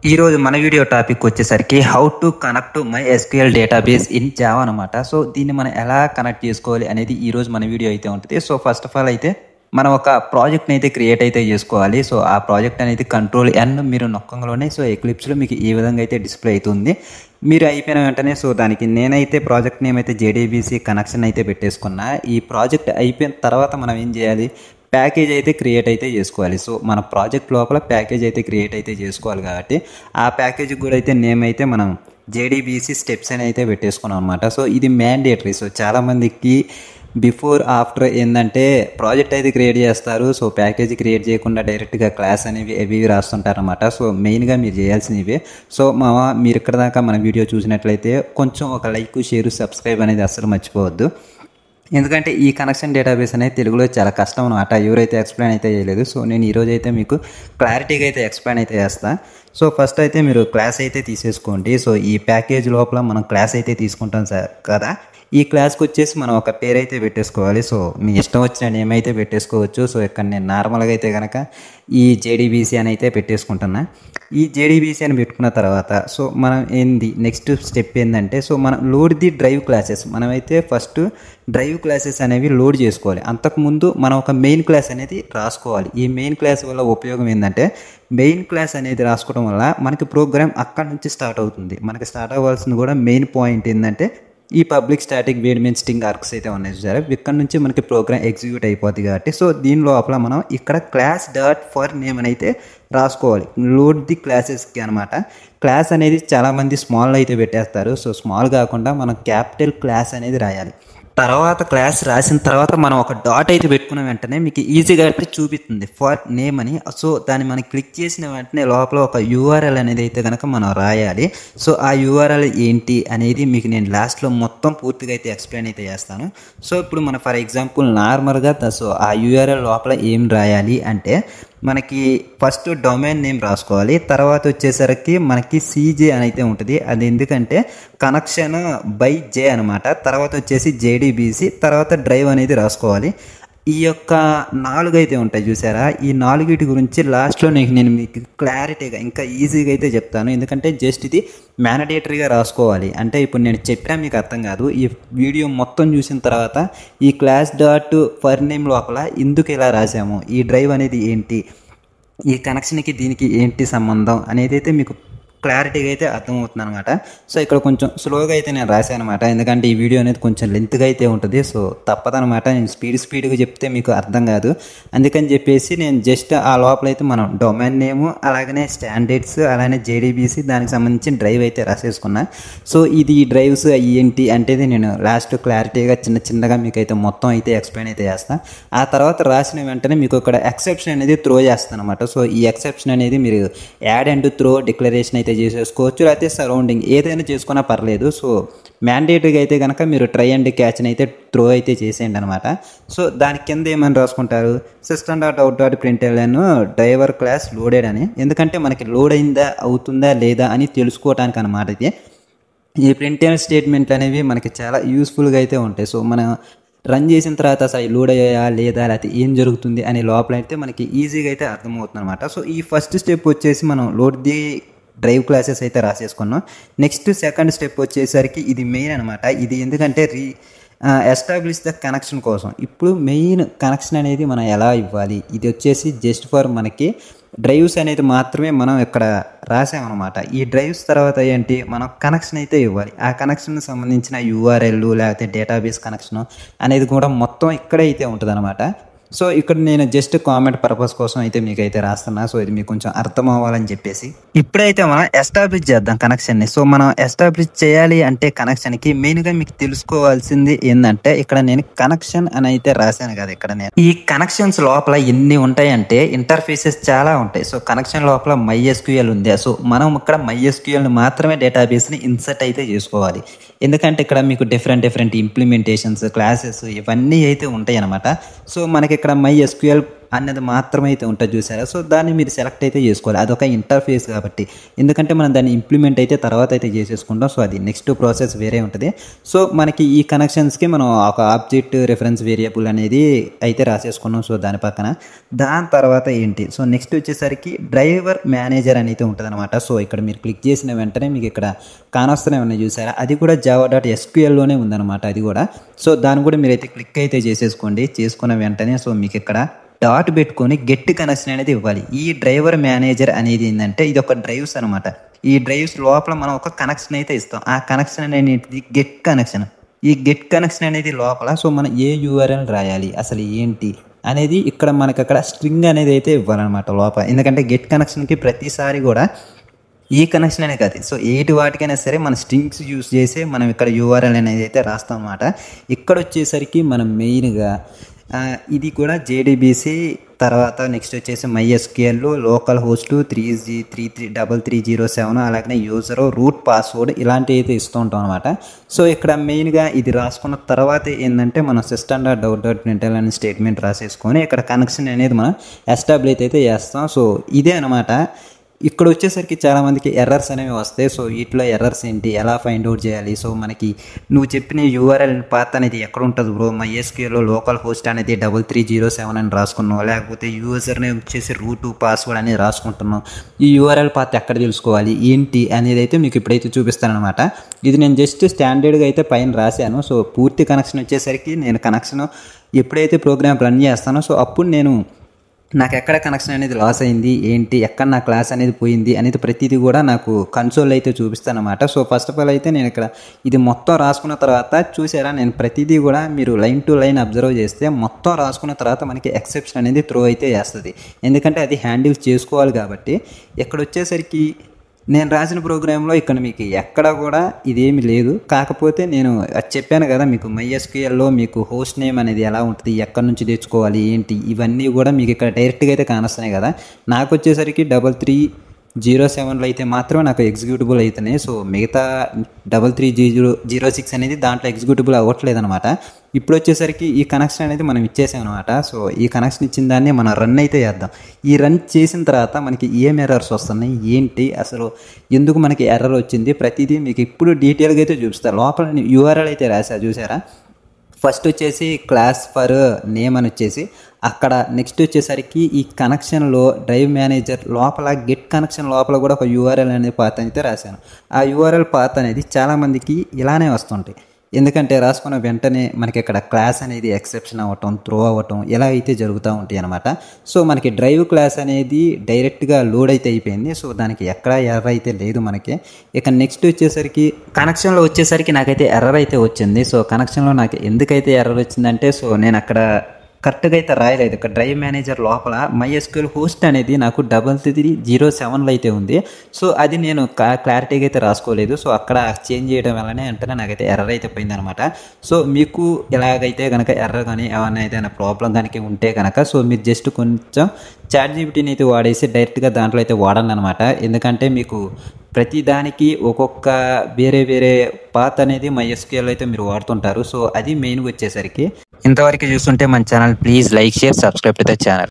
ఈ రోజు మన వీడియో టాపిక్ వచ్చేసరికి how to connect my SQL database in Java అనమాట. సో దీన్ని మనం ఎలా కనెక్ట్ చేసుకోవాలి అనేది ఈ రోజు మన వీడియో అయితే ఉంటుంది. సో ఫస్ట్ ఆఫ్ ఆల్ అయితే మనం ఒక ప్రాజెక్ట్ని అయితే క్రియేట్ అయితే చేసుకోవాలి. సో ఆ ప్రాజెక్ట్ అనేది కంట్రోల్ ఎన్ మీరు నొక్కంలోనే సో ఎక్లిప్స్లో మీకు ఈ విధంగా అయితే డిస్ప్లే అవుతుంది. మీరు అయిపోయిన వెంటనే సో దానికి నేనైతే ప్రాజెక్ట్ నేమ్ అయితే జేడీబీసీ కనెక్షన్ అయితే పెట్టేసుకున్నా. ఈ ప్రాజెక్ట్ అయిపోయిన తర్వాత మనం ఏం చేయాలి, ప్యాకేజ్ అయితే క్రియేట్ అయితే చేసుకోవాలి. సో మన ప్రాజెక్ట్ లోపల ప్యాకేజ్ అయితే క్రియేట్ అయితే చేసుకోవాలి కాబట్టి ఆ ప్యాకేజ్ కూడా అయితే నేమ్ అయితే మనం జేడీబీసీ స్టెప్స్ అని అయితే పెట్టేసుకున్నాం అనమాట. సో ఇది మ్యాండేటరీ. సో చాలామందికి బిఫోర్ ఆఫ్టర్ ఏంటంటే ప్రాజెక్ట్ అయితే క్రియేట్ చేస్తారు. సో ప్యాకేజ్ క్రియేట్ చేయకుండా డైరెక్ట్గా క్లాస్ అనేవి అవి రాస్తుంటారనమాట. సో మెయిన్గా మీరు చేయాల్సినవి. సో మీరు ఇక్కడ దాకా మన వీడియో చూసినట్లయితే కొంచెం ఒక లైక్, షేర్, సబ్స్క్రైబ్ అనేది అస్సలు మర్చిపోవద్దు. ఎందుకంటే ఈ కనెక్షన్ డేటాబేస్ అనేది తెలుగులో చాలా కష్టం అనమాట. ఎవరైతే ఎక్స్ప్లెయిన్ అయితే చేయలేదు. సో నేను ఈరోజు అయితే మీకు క్లారిటీగా అయితే ఎక్స్ప్లెయిన్ అయితే చేస్తాను. సో ఫస్ట్ అయితే మీరు క్లాస్ అయితే తీసేసుకోండి. సో ఈ ప్యాకేజ్ లోపల మనం క్లాస్ అయితే తీసుకుంటాం సార్ కదా. ఈ క్లాస్కి వచ్చేసి మనం ఒక పేరు అయితే పెట్టేసుకోవాలి. సో మీ ఇష్టం వచ్చిన నేమ్ అయితే పెట్టేసుకోవచ్చు. సో ఇక్కడ నేను నార్మల్గా అయితే కనుక ఈ జేడీబీసీ అని అయితే పెట్టేసుకుంటున్నా. ఈ జేడీబీసీ అని పెట్టుకున్న తర్వాత సో మనం నెక్స్ట్ స్టెప్ ఏంటంటే సో మనం లోడ్ ది డ్రైవ్ క్లాసెస్. మనమైతే ఫస్ట్ డ్రైవ్ క్లాసెస్ అనేవి లోడ్ చేసుకోవాలి. అంతకుముందు మనం ఒక మెయిన్ క్లాస్ అనేది రాసుకోవాలి. ఈ మెయిన్ క్లాస్ వల్ల ఉపయోగం ఏంటంటే మెయిన్ క్లాస్ అనేది రాసుకోవడం వల్ల మనకి ప్రోగ్రామ్ అక్కడ నుంచి స్టార్ట్ అవుతుంది. మనకి స్టార్ట్ అవ్వాల్సింది కూడా మెయిన్ పాయింట్ ఏంటంటే ఈ public static void main string args అయితే ఉన్నాయి చూసారా, ఇక్కడ నుంచి మనకి ప్రోగ్రామ్ ఎగ్జిక్యూట్ అయిపోతుంది కాబట్టి సో దీని లోపల మనం ఇక్కడ క్లాస్ డాట్ ఫర్ నేమ్ అని అయితే రాసుకోవాలి. లోడ్ ది క్లాసెస్కి అనమాట. క్లాస్ అనేది చాలామంది స్మాల్ అయితే పెట్టేస్తారు. సో స్మాల్ కాకుండా మనం క్యాపిటల్ క్లాస్ అనేది రాయాలి. తర్వాత క్లాస్ రాసిన తర్వాత మనం ఒక డాట్ అయితే పెట్టుకున్న వెంటనే మీకు ఈజీగా అయితే చూపిస్తుంది ఫర్ నేమ్ అని. సో దాన్ని మనం క్లిక్ చేసిన వెంటనే లోపల ఒక యూఆర్ఎల్ అనేది అయితే కనుక మనం రాయాలి. సో ఆ యూఆర్ఎల్ ఏంటి అనేది మీకు నేను లాస్ట్లో మొత్తం పూర్తిగా అయితే ఎక్స్ప్లెయిన్ అయితే చేస్తాను. సో ఇప్పుడు మన ఫర్ ఎగ్జాంపుల్ నార్మల్గా సో ఆ యూఆర్ఎల్ లోపల ఏం రాయాలి అంటే మనకి ఫస్ట్ డొమైన్ నేమ్ రాసుకోవాలి. తర్వాత వచ్చేసరికి మనకి సీజే అని అయితే ఉంటుంది. అది ఎందుకంటే కనెక్షన్ బై జే అనమాట. తర్వాత వచ్చేసి జేడీబీసీ, తర్వాత డ్రైవ్ అనేది రాసుకోవాలి. ఈ యొక్క 4 అయితే ఉంటాయి చూసారా. ఈ 4 గురించి లాస్ట్లో నేను మీకు క్లారిటీగా ఇంకా ఈజీగా అయితే చెప్తాను. ఎందుకంటే జస్ట్ ఇది మ్యాండేటరీగా రాసుకోవాలి. అంటే ఇప్పుడు నేను చెప్పినా మీకు అర్థం కాదు. ఈ వీడియో మొత్తం చూసిన తర్వాత ఈ క్లాస్ డాట్ ఫర్ నేమ్ లోపల ఎందుకు ఇలా రాసాము, ఈ డ్రైవ్ అనేది ఏంటి, ఈ కనెక్షన్కి దీనికి ఏంటి సంబంధం అనేది అయితే మీకు క్లారిటీగా అయితే అర్థమవుతుంది అనమాట. సో ఇక్కడ కొంచెం స్లోగా అయితే నేను రాశాను అనమాట. ఎందుకంటే ఈ వీడియో అనేది కొంచెం లెంత్గా అయితే ఉంటుంది. సో తప్పదనమాట, నేను స్పీడ్గా చెప్తే మీకు అర్థం కాదు. అందుకని చెప్పేసి నేను జస్ట్ ఆ లోపల అయితే మనం డొమైన్ నేము, అలాగనే స్టాండర్డ్స్, అలానే జేడీబీసీ దానికి సంబంధించిన డ్రైవ్ అయితే రాసేసుకున్నా. సో ఇది ఈ డ్రైవ్స్ ఏంటి అంటే నేను లాస్ట్ క్లారిటీగా చిన్నగా మీకు అయితే మొత్తం అయితే ఎక్స్ప్లెయిన్ అయితే చేస్తాను. ఆ తర్వాత రాసిన వెంటనే మీకు ఇక్కడ ఎక్సెప్షన్ అనేది త్రో చేస్తాను అనమాట. సో ఈ ఎక్సెప్షన్ అనేది మీరు యాడ్ అండ్ త్రో డిక్లరేషన్ అయితే చేసేసుకోవచ్చు, లేకపోతే సరౌండింగ్ ఏదైనా చేసుకున్నా పర్లేదు. సో మ్యాండేటరీగా అయితే కనుక మీరు ట్రై అండ్ క్యాచ్ని అయితే త్రో అయితే చేసేయండి అనమాట. సో దాని కింద ఏమని రాసుకుంటారు, system dot out dot println driver class loaded అని. ఎందుకంటే మనకి లోడ్ అయిందా అవుతుందా లేదా అని తెలుసుకోవడానికి అనమాట. ఇది ఈ ప్రింట్ఎల్ స్టేట్మెంట్లు అనేవి మనకి చాలా యూస్ఫుల్గా అయితే ఉంటాయి. సో మనం రన్ చేసిన తర్వాత అసలు లోడ్ అయ్యాయా లేదా, లేకపోతే ఏం జరుగుతుంది అనే లోపల అయితే మనకి ఈజీగా అయితే అర్థమవుతుంది అనమాట. సో ఈ ఫస్ట్ స్టెప్ వచ్చేసి మనం లోడ్ ది డ్రైవ్ క్లాసెస్ అయితే రాసేసుకున్నాం. నెక్స్ట్ సెకండ్ స్టెప్ వచ్చేసరికి ఇది మెయిన్ అనమాట. ఇది ఎందుకంటే ఎస్టాబ్లిష్ ద కనెక్షన్ కోసం. ఇప్పుడు మెయిన్ కనెక్షన్ అనేది మనం ఎలా ఇవ్వాలి, ఇది వచ్చేసి జస్ట్ ఫర్ మనకి డ్రైవ్స్ అనేది మాత్రమే మనం ఇక్కడ రాసామన్నమాట. ఈ డ్రైవ్స్ తర్వాత ఏంటి, మనం కనెక్షన్ అయితే ఇవ్వాలి. ఆ కనెక్షన్కి సంబంధించిన యూఆర్ఎల్ లేకపోతే డేటాబేస్ కనెక్షన్ అనేది కూడా మొత్తం ఇక్కడే అయితే ఉంటుంది అనమాట. సో ఇక్కడ నేను జస్ట్ కామెంట్ పర్పస్ కోసం అయితే మీకైతే రాస్తున్నా. సో ఇది మీకు కొంచెం అర్థం అవ్వాలని చెప్పేసి ఇప్పుడైతే మనం ఎస్టాబ్లిష్ చేద్దాం కనెక్షన్ని. సో మనం ఎస్టాబ్లిష్ చేయాలి అంటే కనెక్షన్కి మెయిన్గా మీకు తెలుసుకోవాల్సింది ఏంటంటే ఇక్కడ నేను కనెక్షన్ అని అయితే రాశాను కదా. ఇక్కడ నేను ఈ కనెక్షన్స్ లోపల ఎన్ని ఉంటాయంటే ఇంటర్ఫేసెస్ చాలా ఉంటాయి. సో కనెక్షన్ లోపల MySQL ఉంది. సో మనం ఇక్కడ MySQLని మాత్రమే డేటాబేస్ని ఇన్సర్ట్ అయితే చేసుకోవాలి. ఎందుకంటే ఇక్కడ మీకు డిఫరెంట్ ఇంప్లిమెంటేషన్స్, క్లాసెస్ ఇవన్నీ అయితే ఉంటాయి అనమాట. సో మనకి ఇక్కడ MySQL అన్నది మాత్రమే అయితే ఉంటుంది చూసారా. సో దాన్ని మీరు సెలెక్ట్ అయితే చేసుకోవాలి. అదొక ఇంటర్ఫేస్ కాబట్టి, ఎందుకంటే మనం దాన్ని ఇంప్లిమెంట్ అయితే తర్వాత అయితే చేసేసుకుంటాం. సో అది నెక్స్ట్ ప్రాసెస్ వేరే ఉంటుంది. సో మనకి ఈ కనెక్షన్స్కి మనం ఒక ఆబ్జెక్ట్ రిఫరెన్స్ వేరియబుల్ అనేది అయితే రాసేసుకున్నాం. సో దాని పక్కన దాని తర్వాత ఏంటి, సో నెక్స్ట్ వచ్చేసరికి డ్రైవర్ మేనేజర్ అని అయితే ఉంటుంది అనమాట. సో ఇక్కడ మీరు క్లిక్ చేసిన వెంటనే మీకు ఇక్కడ కానొస్తూనే ఉన్నాయి చూసారా, అది కూడా java.sqlలోనే ఉందన్నమాట అది కూడా. సో దాన్ని కూడా మీరైతే క్లిక్ అయితే చేసేసుకోండి. చేసుకున్న వెంటనే సో మీకు ఇక్కడ డాట్ పెట్టుకొని గెట్ కనెక్షన్ అనేది ఇవ్వాలి. ఈ డ్రైవర్ మేనేజర్ అనేది ఏంటంటే ఇది ఒక డ్రైవ్స్ అనమాట. ఈ డ్రైవ్స్ లోపల మనం ఒక కనెక్షన్ అయితే ఇస్తాం. ఆ కనెక్షన్ అనేది గెట్ కనెక్షన్. ఈ గెట్ కనెక్షన్ అనేది లోపల సో మనం ఏ యూఆర్ఎల్ రాయాలి, అసలు ఏంటి అనేది ఇక్కడ మనకి అక్కడ స్ట్రింగ్ అనేది అయితే ఇవ్వాలన్నమాట లోపల. ఎందుకంటే గెట్ కనెక్షన్కి ప్రతిసారి కూడా ఈ కనెక్షన్ అనే కాదు, సో వాటికైనా సరే మన స్ట్రింగ్స్ యూస్ చేసి మనం ఇక్కడ యూఆర్ఎల్ అనేది అయితే రాస్తాం అన్నమాట. ఇక్కడ వచ్చేసరికి మనం మెయిన్గా ఇది కూడా JDBC, తర్వాత నెక్స్ట్ వచ్చేసి MySQL, లోకల్ హోస్ట్ 330307, అలాగే యూజర్, రూట్ పాస్వర్డ్ ఇలాంటివి అయితే ఇస్తూ ఉంటాం అనమాట. సో ఇక్కడ మెయిన్గా ఇది రాసుకున్న తర్వాత ఏంటంటే మనం system.out.println అనే స్టేట్మెంట్ రాసేసుకొని ఇక్కడ కనెక్షన్ అనేది మనం ఎస్టాబ్లిష్ అయితే చేస్తాం. సో ఇదే అనమాట. ఇక్కడ వచ్చేసరికి చాలామందికి ఎర్రర్స్ అనేవి వస్తాయి. సో వీటిలో ఎర్రర్స్ ఏంటి, ఎలా ఫైండ్ అవుట్ చేయాలి, సో మనకి నువ్వు చెప్పిన యూఆర్ఎల్ పాత్ అనేది ఎక్కడ ఉంటుంది బ్రో, MySQL లోకల్ హోస్ట్ అనేది 3307 అని రాసుకున్నావు, లేకపోతే యూజర్ నేమ్ వచ్చేసి రూట్ పాస్వర్డ్ అనేది రాసుకుంటున్నావు, ఈ యూఆర్ఎల్ పాత్ ఎక్కడ తెలుసుకోవాలి ఏంటి అనేది అయితే మీకు ఇప్పుడైతే చూపిస్తాను అనమాట. ఇది నేను జస్ట్ స్టాండర్డ్గా అయితే పైన రాశాను. సో పూర్తి కనెక్షన్ వచ్చేసరికి నేను కనెక్షన్ ఎప్పుడైతే ప్రోగ్రామ్ రన్ చేస్తానో సో అప్పుడు నేను నాకు ఎక్కడ కనెక్షన్ అనేది లాస్ అయింది ఏంటి, ఎక్కడ నా క్లాస్ అనేది పోయింది అనేది ప్రతిదీ కూడా నాకు కన్సోల్ అయితే చూపిస్తాను అనమాట. సో ఫస్ట్ ఆఫ్ ఆల్ అయితే నేను ఇక్కడ ఇది మొత్తం రాసుకున్న తర్వాత చూసారా, నేను ప్రతిదీ కూడా మీరు లైన్ టు లైన్ అబ్జర్వ్ చేస్తే మొత్తం రాసుకున్న తర్వాత మనకి ఎక్సెప్షన్ అనేది త్రో అయితే చేస్తుంది. ఎందుకంటే అది హ్యాండిల్ చేసుకోవాలి కాబట్టి. ఇక్కడ వచ్చేసరికి నేను రాసిన ప్రోగ్రాంలో ఇక్కడ మీకు ఎక్కడ కూడా ఇదేమి లేదు. కాకపోతే నేను చెప్పాను కదా మీకు MySQLలో మీకు హోస్ట్ నేమ్ అనేది ఎలా ఉంటుంది, ఎక్కడి నుంచి తెచ్చుకోవాలి ఏంటి, ఇవన్నీ కూడా మీకు ఇక్కడ డైరెక్ట్గా అయితే కానొస్తున్నాయి కదా. నాకు వచ్చేసరికి 3307లో అయితే మాత్రమే నాకు ఎగ్జిక్యూటబుల్ అవుతున్నాయి. సో మిగతా 3306 అనేది దాంట్లో ఎగ్జిక్యూటబుల్ అవ్వట్లేదు అనమాట. ఇప్పుడు వచ్చేసరికి ఈ కనెక్షన్ అనేది మనం ఇచ్చేసాం అనమాట. సో ఈ కనెక్షన్ ఇచ్చిన దాన్ని మనం రన్ అయితే చేద్దాం. ఈ రన్ చేసిన తర్వాత మనకి ఏం ఎర్రర్స్ వస్తున్నాయి ఏంటి, అసలు ఎందుకు మనకి ఎర్రర్ వచ్చింది, ప్రతిదీ మీకు ఇప్పుడు డీటెయిల్గా అయితే చూపిస్తారు. లోపల యూఆర్ఎల్ అయితే రాసా చూసారా. ఫస్ట్ వచ్చేసి క్లాస్ ఫర్ నేమ్ అని వచ్చేసి అక్కడ, నెక్స్ట్ వచ్చేసరికి ఈ కనెక్షన్లో డ్రైవ్ మేనేజర్ లోపల గెట్ కనెక్షన్ లోపల కూడా ఒక యూఆర్ఎల్ అనే పాత్ అయితే రాశాను. ఆ యూఆర్ఎల్ పాత్ అనేది చాలామందికి ఇలానే వస్తుంటాయి. ఎందుకంటే రాసుకున్న వెంటనే మనకి ఇక్కడ క్లాస్ అనేది ఎక్సెప్షన్ అవ్వటం, త్రో అవ్వటం ఇలా అయితే జరుగుతూ ఉంటాయి అనమాట. సో మనకి డ్రైవ్ క్లాస్ అనేది డైరెక్ట్గా లోడ్ అయితే అయిపోయింది. సో దానికి ఎక్కడ ఎర్రర్ అయితే లేదు మనకి. ఇక నెక్స్ట్ వచ్చేసరికి కనెక్షన్లో వచ్చేసరికి నాకైతే ఎర్రర్ అయితే వచ్చింది. సో కనెక్షన్లో నాకు ఎందుకైతే ఎర్రర్ వచ్చిందంటే సో నేను అక్కడ కరెక్ట్గా అయితే రాయలేదు. ఇక్కడ డ్రైవ్ మేనేజర్ లోపల MySQL హోస్ట్ అనేది నాకు 3307లో అయితే ఉంది. సో అది నేను క్లారిటీగా అయితే రాసుకోలేదు. సో అక్కడ చేంజ్ చేయడం వల్లనే వెంటనే నాకైతే ఎర్రర్ అయితే పోయింది అనమాట. సో మీకు ఎలాగైతే కనుక ఎర్రర్ కానీ ఏమైనా ఏదైనా ప్రాబ్లం కనుక ఉంటే కనుక సో మీరు జస్ట్ కొంచెం ChatGPTని అయితే వాడేసి డైరెక్ట్గా దాంట్లో అయితే వాడండి అనమాట. ఎందుకంటే మీకు ప్రతి దానికి ఒక్కొక్క వేరే పాత్ అనేది MySQL అయితే మీరు వాడుతుంటారు. సో అది మెయిన్గా వచ్చేసరికి ఇంతవరకు చూస్తుంటే మన channel please like, share, subscribe to the channel.